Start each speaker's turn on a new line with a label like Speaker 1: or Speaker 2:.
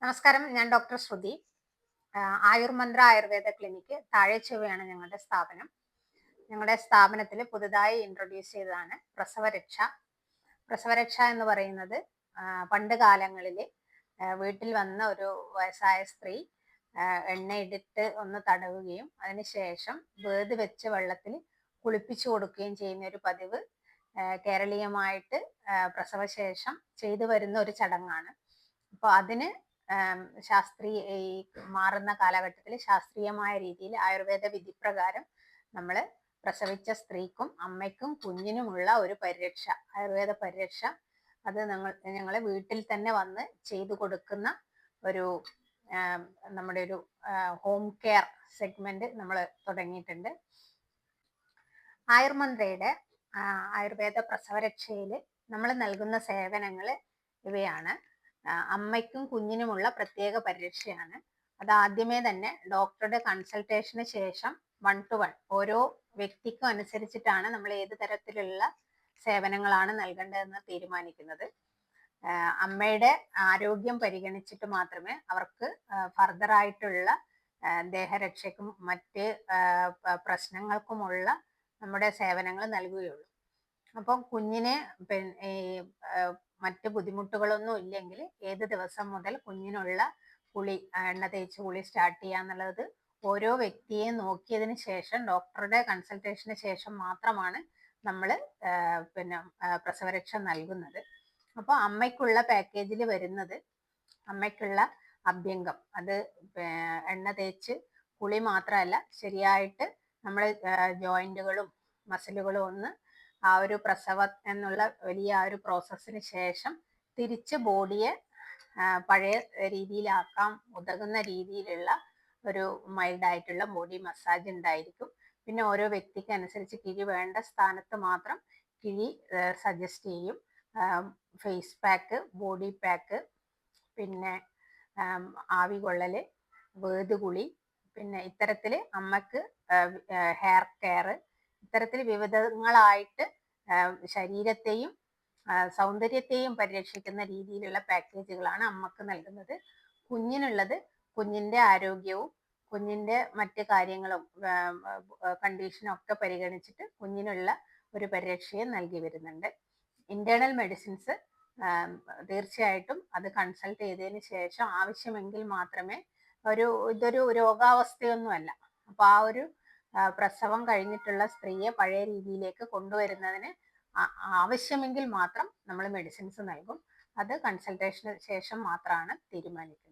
Speaker 1: നമസ്കാരം, ഞാൻ ഡോക്ടർ ശ്രുതി. ആയുർമന്ത്ര ആയുർവേദ ക്ലിനിക്ക് താഴെച്ചൊവ്വയാണ് ഞങ്ങളുടെ സ്ഥാപനം. ഞങ്ങളുടെ സ്ഥാപനത്തിൽ പുതുതായി ഇൻട്രൊഡ്യൂസ് ചെയ്തതാണ് പ്രസവരക്ഷ. പ്രസവരക്ഷ എന്ന് പറയുന്നത് പണ്ട് കാലങ്ങളിൽ വീട്ടിൽ വന്ന ഒരു വയസ്സായ സ്ത്രീ എണ്ണയിട്ടിട്ട് ഒന്ന് തടവുകയും അതിനുശേഷം വേത് വെച്ച വെള്ളത്തിൽ കുളിപ്പിച്ചു കൊടുക്കുകയും ചെയ്യുന്ന ഒരു പതിവ് കേരളീയമായിട്ട് പ്രസവശേഷം ചെയ്തു വരുന്ന ഒരു ചടങ്ങാണ്. അപ്പോൾ അതിന് ശാസ്ത്രീയ ഈ മാറുന്ന കാലഘട്ടത്തിൽ ശാസ്ത്രീയമായ രീതിയിൽ ആയുർവേദ വിധിപ്രകാരം നമ്മൾ പ്രസവിച്ച സ്ത്രീക്കും അമ്മയ്ക്കും കുഞ്ഞിനുമുള്ള ഒരു പരിരക്ഷ, ആയുർവേദ പരിരക്ഷ, അത് ഞങ്ങൾ വീട്ടിൽ തന്നെ വന്ന് ചെയ്തു കൊടുക്കുന്ന ഒരു നമ്മുടെ ഒരു ഹോം കെയർ സെഗ്മെന്റ് നമ്മൾ തുടങ്ങിയിട്ടുണ്ട്. ആയുർമന്ത്രയുടെ ആയുർവേദ പ്രസവരക്ഷയിൽ നമ്മൾ നൽകുന്ന സേവനങ്ങൾ ഇവയാണ്. അമ്മയ്ക്കും കുഞ്ഞിനുമുള്ള പ്രത്യേക പരിരക്ഷയാണ്. അത് ആദ്യമേ തന്നെ ഡോക്ടറുടെ കൺസൾട്ടേഷന് ശേഷം 1 to 1 ഓരോ വ്യക്തിക്കും അനുസരിച്ചിട്ടാണ് നമ്മൾ ഏത് തരത്തിലുള്ള സേവനങ്ങളാണ് നൽകേണ്ടതെന്ന് തീരുമാനിക്കുന്നത്. അമ്മയുടെ ആരോഗ്യം പരിഗണിച്ചിട്ട് മാത്രമേ അവർക്ക് ഫർദർ ആയിട്ടുള്ള ദേഹരക്ഷയ്ക്കും മറ്റ് പ്രശ്നങ്ങൾക്കുമുള്ള നമ്മുടെ സേവനങ്ങൾ നൽകുകയുള്ളൂ. അപ്പം കുഞ്ഞിന് മറ്റ് ബുദ്ധിമുട്ടുകളൊന്നും ഇല്ലെങ്കിൽ ഏത് ദിവസം മുതൽ കുഞ്ഞിനുള്ള കുളി, എണ്ണ തേച്ച് കുളി സ്റ്റാർട്ട് ചെയ്യാന്നുള്ളത് ഓരോ വ്യക്തിയെ നോക്കിയതിന് ശേഷം ഡോക്ടറുടെ കൺസൾട്ടേഷന് ശേഷം മാത്രമാണ് നമ്മൾ പ്രസവരക്ഷ നൽകുന്നത്. അപ്പോൾ അമ്മയ്ക്കുള്ള പാക്കേജിൽ വരുന്നത് അമ്മയ്ക്കുള്ള അഭ്യംഗം, അത് എണ്ണ തേച്ച് കുളി മാത്രമല്ല, ശരിയായിട്ട് നമ്മൾ ജോയിന്റുകളും മസിലുകളും ഒന്ന് ആ ഒരു പ്രസവം എന്നുള്ള വലിയ ആ ഒരു പ്രോസസ്സിന് ശേഷം തിരിച്ച് ബോഡിയെ പഴയ രീതിയിലാക്കാൻ ഉതകുന്ന രീതിയിലുള്ള ഒരു മൈൽഡായിട്ടുള്ള ബോഡി മസാജ് ഉണ്ടായിരിക്കും. പിന്നെ ഓരോ വ്യക്തിക്ക് അനുസരിച്ച് കിഴി വേണ്ട സ്ഥാനത്ത് മാത്രം കിഴി സജസ്റ്റ് ചെയ്യും. ഫേസ് പാക്ക്, ബോഡി പാക്ക്, പിന്നെ ആവി കൊള്ളല്, വേതുകുളി, പിന്നെ ഇത്തരത്തിൽ അമ്മക്ക് ഹെയർ കെയർ, ഇത്തരത്തിൽ വിവിധങ്ങളായിട്ട് ശരീരത്തെയും സൗന്ദര്യത്തെയും പരിരക്ഷിക്കുന്ന രീതിയിലുള്ള പാക്കേജുകളാണ് അമ്മക്ക് നൽകുന്നത്. കുഞ്ഞിനുള്ളത് കുഞ്ഞിന്റെ ആരോഗ്യവും കുഞ്ഞിന്റെ മറ്റ് കാര്യങ്ങളും കണ്ടീഷനും ഒക്കെ പരിഗണിച്ചിട്ട് കുഞ്ഞിനുള്ള ഒരു പരിരക്ഷയും നൽകി വരുന്നുണ്ട്. ഇന്റേണൽ മെഡിസിൻസ് തീർച്ചയായിട്ടും അത് കൺസൾട്ട് ചെയ്തതിന് ശേഷം ആവശ്യമെങ്കിൽ മാത്രമേ, ഇതൊരു രോഗാവസ്ഥയൊന്നുമല്ല. അപ്പൊ ആ ഒരു പ്രസവം കഴിഞ്ഞിട്ടുള്ള സ്ത്രീയെ പഴയ രീതിയിലേക്ക് കൊണ്ടുവരുന്നതിന് ആവശ്യമെങ്കിൽ മാത്രം നമ്മൾ മെഡിസിൻസ് നൽകും. അത് കൺസൾട്ടേഷന് ശേഷം മാത്രമാണ് തീരുമാനിക്കുന്നത്.